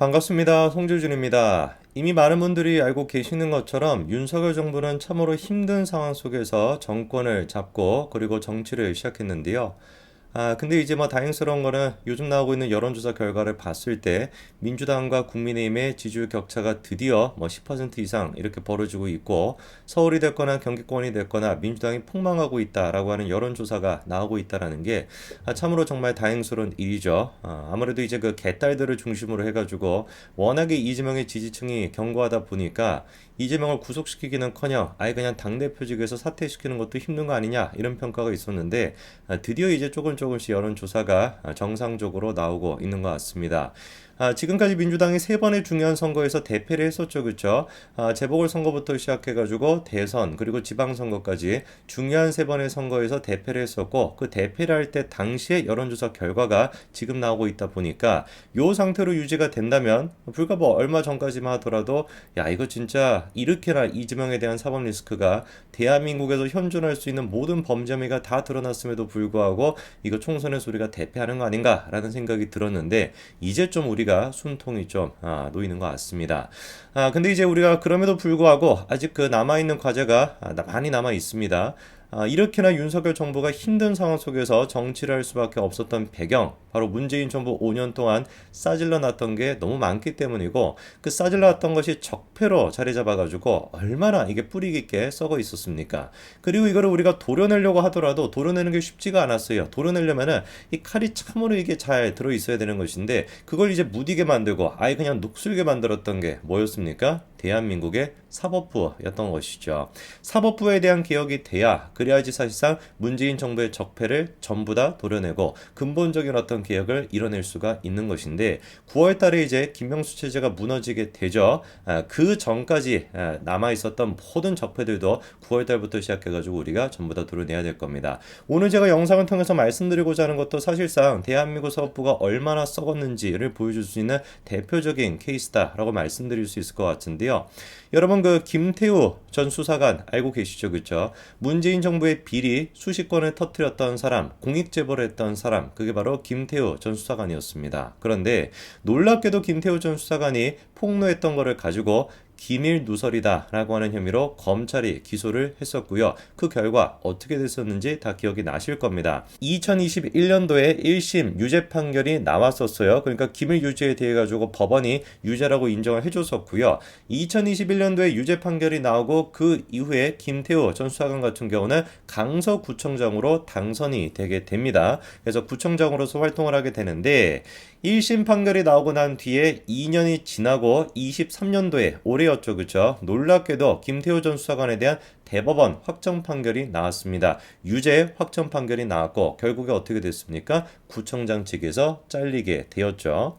반갑습니다. 송재준입니다. 이미 많은 분들이 알고 계시는 것처럼 윤석열 정부는 참으로 힘든 상황 속에서 정권을 잡고 그리고 정치를 시작했는데요. 근데 이제 뭐 다행스러운 거는 요즘 나오고 있는 여론조사 결과를 봤을 때 민주당과 국민의힘의 지지율 격차가 드디어 뭐 10% 이상 이렇게 벌어지고 있고 서울이 됐거나 경기권이 됐거나 민주당이 폭망하고 있다라고 하는 여론조사가 나오고 있다라는 게 참으로 정말 다행스러운 일이죠. 아무래도 이제 그 개딸들을 중심으로 해가지고 워낙에 이재명의 지지층이 견고하다 보니까 이재명을 구속시키기는커녕 아예 그냥 당대표직에서 사퇴시키는 것도 힘든 거 아니냐 이런 평가가 있었는데 드디어 이제 조금씩 여론조사가 정상적으로 나오고 있는 것 같습니다. 지금까지 민주당이 세 번의 중요한 선거에서 대패를 했었죠, 그렇죠? 재보궐선거부터 시작해가지고 대선 그리고 지방선거까지 중요한 세 번의 선거에서 대패를 했었고 그 대패를 할 때 당시의 여론조사 결과가 지금 나오고 있다 보니까 요 상태로 유지가 된다면 불과 뭐 얼마 전까지만 하더라도 야 이거 진짜 이렇게나 이재명에 대한 사법 리스크가 대한민국에서 현존할 수 있는 모든 범죄 혐의가 다 드러났음에도 불구하고 이거 총선에서 우리가 대패하는 거 아닌가라는 생각이 들었는데 이제 좀 우리가 숨통이 좀 놓이는 것 같습니다. 근데 이제 우리가 그럼에도 불구하고 아직 그 남아있는 과제가 많이 남아 있습니다. 이렇게나 윤석열 정부가 힘든 상황 속에서 정치를 할 수밖에 없었던 배경, 바로 문재인 정부 5년 동안 싸질러 놨던 게 너무 많기 때문이고 그 싸질러 놨던 것이 적폐로 자리 잡아가지고 얼마나 이게 뿌리 깊게 썩어 있었습니까? 그리고 이거를 우리가 도려내려고 하더라도 도려내는 게 쉽지가 않았어요. 도려내려면은 이 칼이 참으로 이게 잘 들어 있어야 되는 것인데 그걸 이제 무디게 만들고 아예 그냥 녹슬게 만들었던 게 뭐였습니까? 대한민국의 사법부였던 것이죠. 사법부에 대한 개혁이 돼야 그래야지 사실상 문재인 정부의 적폐를 전부 다 도려내고 근본적인 어떤 개혁을 이뤄낼 수가 있는 것인데 9월 달에 이제 김명수 체제가 무너지게 되죠. 그 전까지 남아 있었던 모든 적폐들도 9월 달부터 시작해가지고 우리가 전부 다 도려내야 될 겁니다. 오늘 제가 영상을 통해서 말씀드리고자 하는 것도 사실상 대한민국 사법부가 얼마나 썩었는지를 보여줄 수 있는 대표적인 케이스다라고 말씀드릴 수 있을 것 같은데요. 여러분 그 김태우 전 수사관 알고 계시죠, 그렇죠? 문재인 정부의 비리 수십 건을 터뜨렸던 사람, 공익제보를 했던 사람, 그게 바로 김태우 전 수사관이었습니다. 그런데 놀랍게도 김태우 전 수사관이 폭로했던 거를 가지고 기밀 누설이다라고 하는 혐의로 검찰이 기소를 했었고요. 그 결과 어떻게 됐었는지 다 기억이 나실 겁니다. 2021년도에 1심 유죄 판결이 나왔었어요. 그러니까 기밀 유죄에 대해 가지고 법원이 유죄라고 인정을 해줬었고요. 2021년도에 유죄 판결이 나오고 그 이후에 김태우 전 수사관 같은 경우는 강서구청장으로 당선이 되게 됩니다. 그래서 구청장으로서 활동을 하게 되는데 1심 판결이 나오고 난 뒤에 2년이 지나고 23년도에 올해였죠, 그쵸? 놀랍게도 김태우 전 수사관에 대한 대법원 확정 판결이 나왔습니다. 유죄 확정 판결이 나왔고 결국에 어떻게 됐습니까? 구청장 측에서 잘리게 되었죠.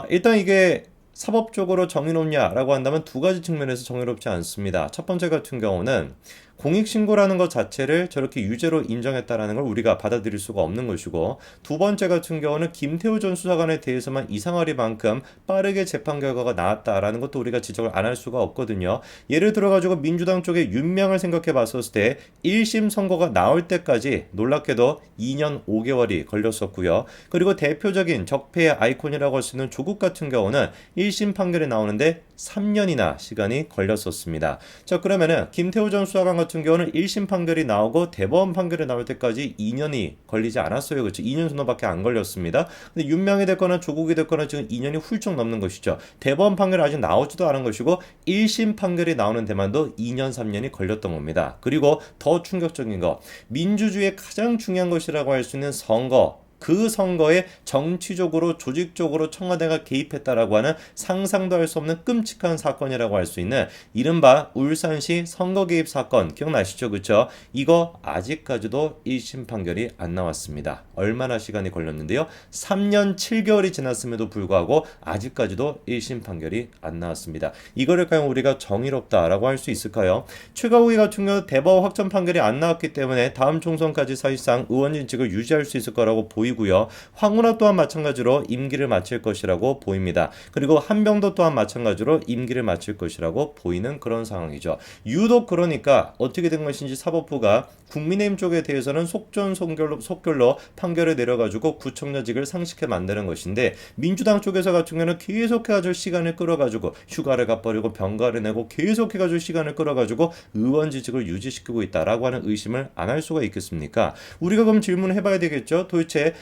일단 이게 사법적으로 정의롭냐라고 한다면 두 가지 측면에서 정의롭지 않습니다. 첫 번째 같은 경우는 공익신고라는 것 자체를 저렇게 유죄로 인정했다라는 걸 우리가 받아들일 수가 없는 것이고 두 번째 같은 경우는 김태우 전 수사관에 대해서만 이상하리만큼 빠르게 재판 결과가 나왔다라는 것도 우리가 지적을 안 할 수가 없거든요. 예를 들어가지고 민주당 쪽의 윤명을 생각해 봤었을 때 1심 선고가 나올 때까지 놀랍게도 2년 5개월이 걸렸었고요. 그리고 대표적인 적폐의 아이콘이라고 할 수 있는 조국 같은 경우는 1심 판결이 나오는데 3년이나 시간이 걸렸었습니다. 자, 그러면은 김태우 전 수사관 같은 경우는 1심 판결이 나오고 대법원 판결이 나올 때까지 2년이 걸리지 않았어요. 그렇죠? 2년 정도밖에 안 걸렸습니다. 근데 윤명이 됐거나 조국이 됐거나 지금 2년이 훌쩍 넘는 것이죠. 대법원 판결이 아직 나오지도 않은 것이고 1심 판결이 나오는 데만도 2년 3년이 걸렸던 겁니다. 그리고 더 충격적인 거 민주주의의 가장 중요한 것이라고 할 수 있는 선거 그 선거에 정치적으로 조직적으로 청와대가 개입했다라고 하는 상상도 할 수 없는 끔찍한 사건이라고 할 수 있는 이른바 울산시 선거 개입 사건 기억나시죠? 그쵸? 이거 아직까지도 1심 판결이 안 나왔습니다. 얼마나 시간이 걸렸는데요? 3년 7개월이 지났음에도 불구하고 아직까지도 1심 판결이 안 나왔습니다. 이거를 과연 우리가 정의롭다라고 할 수 있을까요? 최가욱이 같은 경우 대법원 확정 판결이 안 나왔기 때문에 다음 총선까지 사실상 의원진직을 유지할 수 있을 거라고 보입니다. 보이고요. 황운하 또한 마찬가지로 임기를 마칠 것이라고 보입니다. 그리고 한병도 또한 마찬가지로 임기를 마칠 것이라고 보이는 그런 상황이죠. 유독 그러니까 어떻게 된 것인지 사법부가 국민의힘 쪽에 대해서는 속전속결로 판결을 내려가지고 구청장직을 상식해 만드는 것인데, 민주당 쪽에서 같은 경우는 계속해가지고 시간을 끌어가지고 휴가를 가버리고 병가를 내고 계속해가지고 시간을 끌어가지고 의원직을 유지시키고 있다라고 하는 의심을 안 할 수가 있겠습니까? 우리가 그럼 질문을 해봐야 되겠죠. 도대체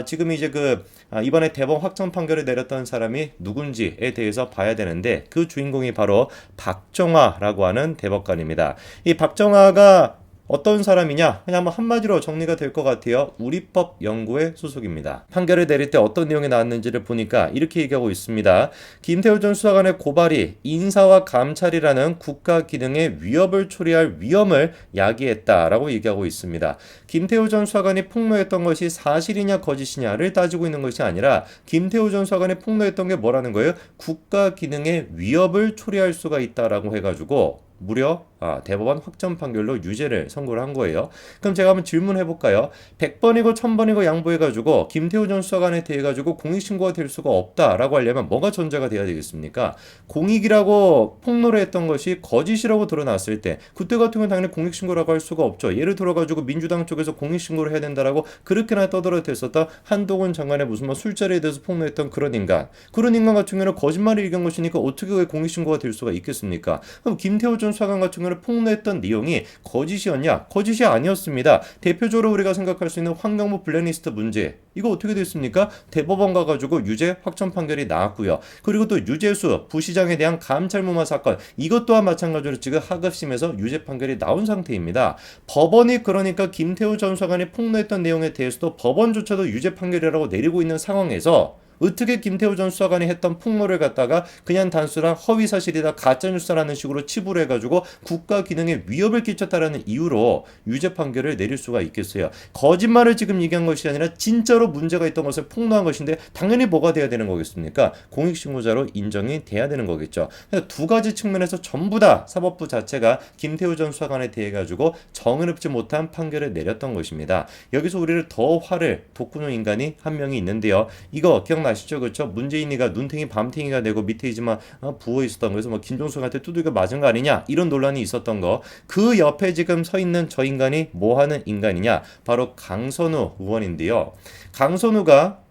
지금 이제 이번에 대법원 확정 판결을 내렸던 사람이 누군지에 대해서 봐야 되는데, 그 주인공이 바로 박정화라고 하는 대법관입니다. 이 박정화가 어떤 사람이냐? 그냥 한마디로 정리가 될 것 같아요. 우리법연구회 소속입니다. 판결을 내릴 때 어떤 내용이 나왔는지를 보니까 이렇게 얘기하고 있습니다. 김태우 전 수사관의 고발이 인사와 감찰이라는 국가 기능의 위협을 초래할 위험을 야기했다라고 얘기하고 있습니다. 김태우 전 수사관이 폭로했던 것이 사실이냐 거짓이냐를 따지고 있는 것이 아니라, 김태우 전 수사관이 폭로했던 게 뭐라는 거예요? 국가 기능의 위협을 초래할 수가 있다라고 해가지고 무려 대법원 확정 판결로 유죄를 선고를 한 거예요. 그럼 제가 한번 질문해 볼까요? 100번이고 1000번이고 양보해가지고 김태우 전 수사관에 대해 가지고 공익신고가 될 수가 없다라고 하려면 뭐가 전제가 돼야 되겠습니까? 공익이라고 폭로를 했던 것이 거짓이라고 드러났을 때, 그때 같은 경우는 당연히 공익신고라고 할 수가 없죠. 예를 들어가지고 민주당 쪽에서 공익신고를 해야 된다라고 그렇게나 떠들어댔었던 한동훈 장관의 무슨 술자리에 대해서 폭로했던 그런 인간 같은 경우는 거짓말을 얘기한 것이니까 어떻게 왜 공익신고가 될 수가 있겠습니까? 그럼 김태우 전 수사관 같은 경우는 폭로했던 내용이 거짓이었냐? 거짓이 아니었습니다. 대표적으로 우리가 생각할 수 있는 환경부 블랙리스트 문제, 이거 어떻게 됐습니까? 대법원 가가지고 유죄 확정 판결이 나왔고요. 그리고 또 유재수 부시장에 대한 감찰 무마 사건, 이것 또한 마찬가지로 지금 하급심에서 유죄 판결이 나온 상태입니다. 법원이 그러니까 김태우 전 수사관이 폭로했던 내용에 대해서도 법원조차도 유죄 판결이라고 내리고 있는 상황에서 어떻게 김태우 전 수사관이 했던 폭로를 갖다가 그냥 단순한 허위사실이다 가짜뉴스라는 식으로 치부를 해가지고 국가 기능에 위협을 끼쳤다라는 이유로 유죄 판결을 내릴 수가 있겠어요? 거짓말을 지금 얘기한 것이 아니라 진짜로 문제가 있던 것을 폭로한 것인데, 당연히 뭐가 돼야 되는 거겠습니까? 공익신고자로 인정이 돼야 되는 거겠죠. 그래서 두 가지 측면에서 전부 다 사법부 자체가 김태우 전 수사관에 대해 가지고 정의롭지 못한 판결을 내렸던 것입니다. 여기서 우리를 더 화를 돋구는 인간이 한 명이 있는데요. 이거 기억나시죠? 그렇죠? 문재인이가 눈탱이 밤탱이가 되고 밑에 이지만 부어 있었던 거에서 김종숙한테 두들겨 맞은 거 아니냐, 이런 논란이 있었던 거. 그 옆에 지금 서 있는 저 인간이 뭐 하는 인간이냐? 바로 강선우 의원인데요. 강선우가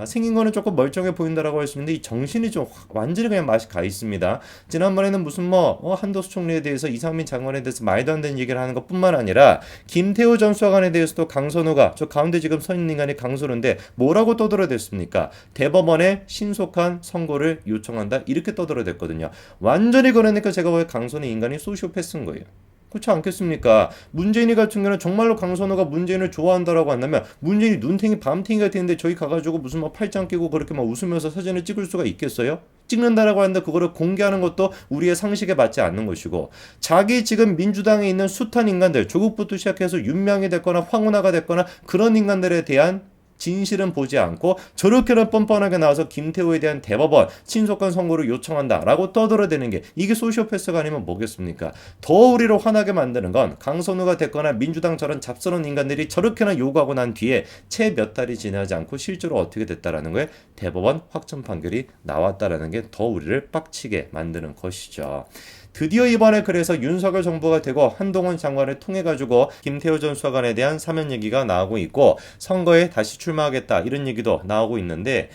생긴 거는 조금 멀쩡해 보인다라고 할 수 있는데, 이 정신이 좀 완전히 그냥 맛이 가 있습니다. 지난번에는 무슨 한도수 총리에 대해서, 이상민 장관에 대해서 말도 안 되는 얘기를 하는 것뿐만 아니라, 김태우 전 수사관에 대해서도 강선우가, 저 가운데 지금 서 있는 인간이 강선우인데 뭐라고 떠들어댔습니까? 대법원에 신속한 선고를 요청한다, 이렇게 떠들어댔거든요. 완전히 그러니까 제가 왜 강선우 인간이 소시오패스인 거예요. 그렇지 않겠습니까? 문재인이 같은 경우는 정말로 강선우가 문재인을 좋아한다라고 한다면, 문재인이 눈탱이 밤탱이가 되는데 저기 가가지고 무슨 팔짱 끼고 그렇게 웃으면서 사진을 찍을 수가 있겠어요? 찍는다라고 하는데 그거를 공개하는 것도 우리의 상식에 맞지 않는 것이고, 자기 지금 민주당에 있는 숱한 인간들, 조국부터 시작해서 윤명이 됐거나 황운하가 됐거나 그런 인간들에 대한 진실은 보지 않고 저렇게나 뻔뻔하게 나와서 김태우에 대한 대법원 신속한 선고를 요청한다라고 떠들어대는 게, 이게 소시오패스가 아니면 뭐겠습니까? 더 우리를 화나게 만드는 건 강선우가 됐거나 민주당 저런 잡스러운 인간들이 저렇게나 요구하고 난 뒤에 채 몇 달이 지나지 않고 실제로 어떻게 됐다라는 거에 대법원 확정 판결이 나왔다라는 게 더 우리를 빡치게 만드는 것이죠. 드디어 이번에 그래서 윤석열 정부가 되고 한동훈 장관을 통해 가지고 김태우 전 수사관에 대한 사면 얘기가 나오고 있고, 선거에 다시 출마하겠다 이런 얘기도 나오고 있는데,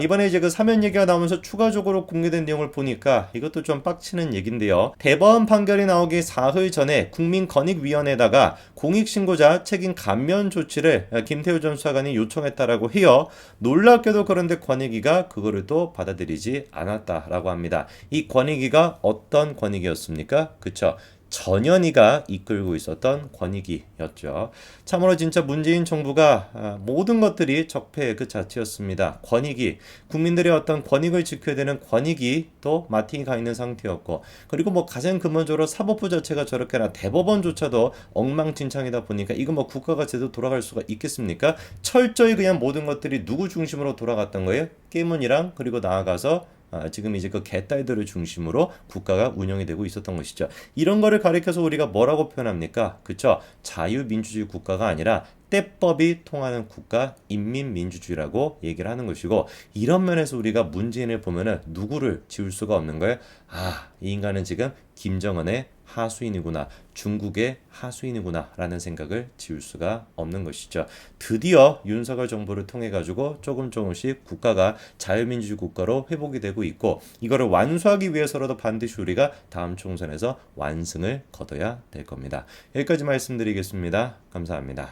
이번에 이제 그 사면 얘기가 나오면서 추가적으로 공개된 내용을 보니까 이것도 좀 빡치는 얘긴데요. 대법원 판결이 나오기 사흘 전에 국민권익위원회에다가 공익신고자 책임 감면 조치를 김태우 전 수사관이 요청했다라고 해요. 놀랍게도 그런데 권익위가 그거를 또 받아들이지 않았다라고 합니다. 이 권익위가 어떤 권익위였습니까? 그쵸? 전현희가 이끌고 있었던 권익위였죠. 참으로 진짜 문재인 정부가 모든 것들이 적폐 그 자체였습니다. 권익위, 국민들의 어떤 권익을 지켜야 되는 권익위 또 마팅이 가 있는 상태였고, 그리고 가장 근본적으로 사법부 자체가 저렇게나 대법원조차도 엉망진창이다 보니까 이거 국가가 제대로 돌아갈 수가 있겠습니까? 철저히 그냥 모든 것들이 누구 중심으로 돌아갔던 거예요? 깨문이랑, 그리고 나아가서 지금 이제 그 개딸들을 중심으로 국가가 운영이 되고 있었던 것이죠. 이런 거를 가리켜서 우리가 뭐라고 표현합니까? 그쵸? 자유민주주의 국가가 아니라 때법이 통하는 국가 인민민주주의라고 얘기를 하는 것이고 이런 면에서 우리가 문재인을 보면은 누구를 지울 수가 없는 거예요. 아, 이 인간은 지금 김정은의 하수인이구나. 중국의 하수인이구나 라는 생각을 지울 수가 없는 것이죠. 드디어 윤석열 정부를 통해 가지고 조금씩 국가가 자유민주주의 국가로 회복이 되고 있고 이거를 완수하기 위해서라도 반드시 우리가 다음 총선에서 완승을 거둬야 될 겁니다. 여기까지 말씀드리겠습니다. 감사합니다.